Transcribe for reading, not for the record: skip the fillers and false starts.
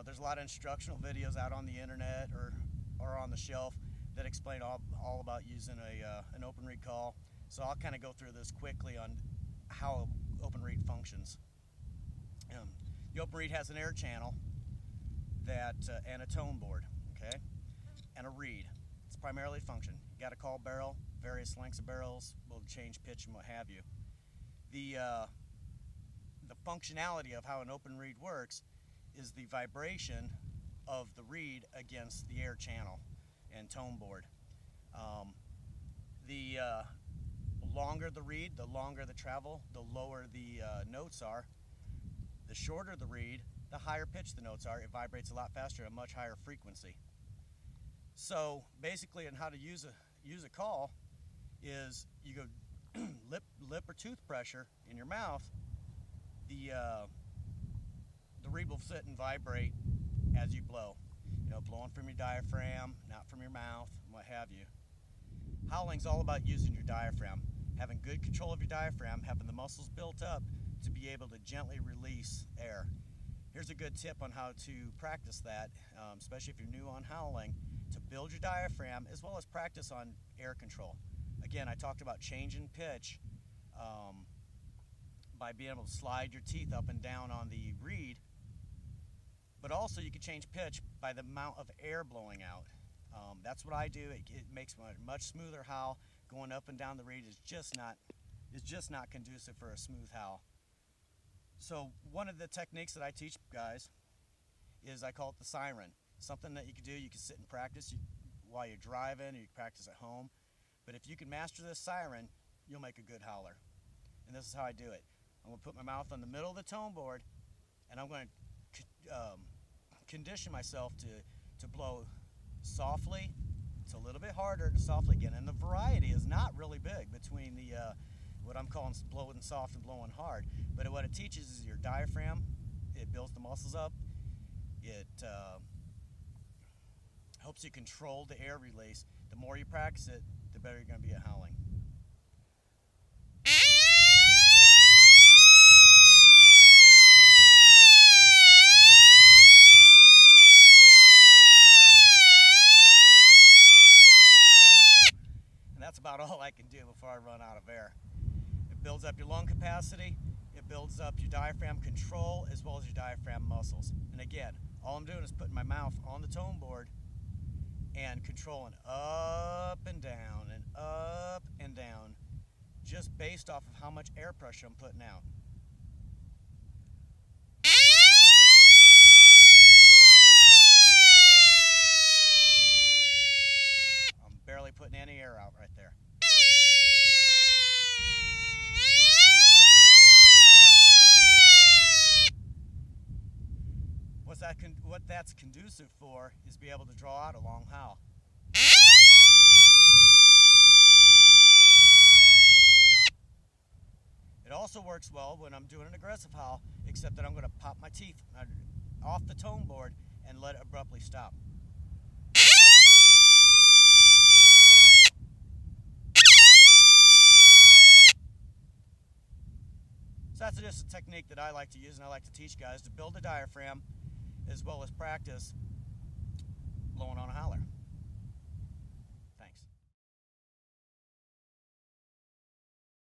there's a lot of instructional videos out on the internet or on the shelf that explain all about using an open reed call. So I'll kind of go through this quickly on how open reed functions. The open reed has an air channel and a tone board, okay, and a reed. It's primarily function. You got a call barrel, various lengths of barrels will change pitch and what have you. The functionality of how an open reed works is the vibration of the reed against the air channel and tone board. The longer the reed, the longer the travel, the lower the notes are. The shorter the reed, the higher pitch the notes are. It vibrates a lot faster at a much higher frequency. So basically, on how to use a call is you go lip or tooth pressure in your mouth. The reed will sit and vibrate as you blow. Blowing from your diaphragm, not from your mouth, what have you. Howling's all about using your diaphragm, having good control of your diaphragm, having the muscles built up to be able to gently release air. Here's a good tip on how to practice that, especially if you're new on howling, to build your diaphragm as well as practice on air control. Again, I talked about changing pitch by being able to slide your teeth up and down on the reed, but also you can change pitch by the amount of air blowing out. That's what I do. It makes a much smoother howl. Going up and down the reed is just not conducive for a smooth howl. So one of the techniques that I teach guys is I call it the siren. Something that you can do, you can sit and practice while you're driving, or you can practice at home. But if you can master this siren, you'll make a good howler. And this is how I do it. I'm going to put my mouth on the middle of the tone board, and I'm going to condition myself to blow softly. It's a little bit harder to softly again, and the variety is not really big between the what I'm calling blowing soft and blowing hard. But what it teaches is your diaphragm. It builds the muscles up. It helps you control the air release. The more you practice it, the better you're going to be at howling. And that's about all I can do before I run out of air. It builds up your lung capacity. It builds up your diaphragm control as well as your diaphragm muscles. And again, all I'm doing is putting my mouth on the tone board and controlling up and down, just based off of how much air pressure I'm putting out. I'm barely putting any air out right there. What that's conducive for is be able to draw out a long howl. It also works well when I'm doing an aggressive howl, except that I'm going to pop my teeth off the tone board and let it abruptly stop. So that's just a technique that I like to use and I like to teach guys to build a diaphragm as well as practice blowing on a howler.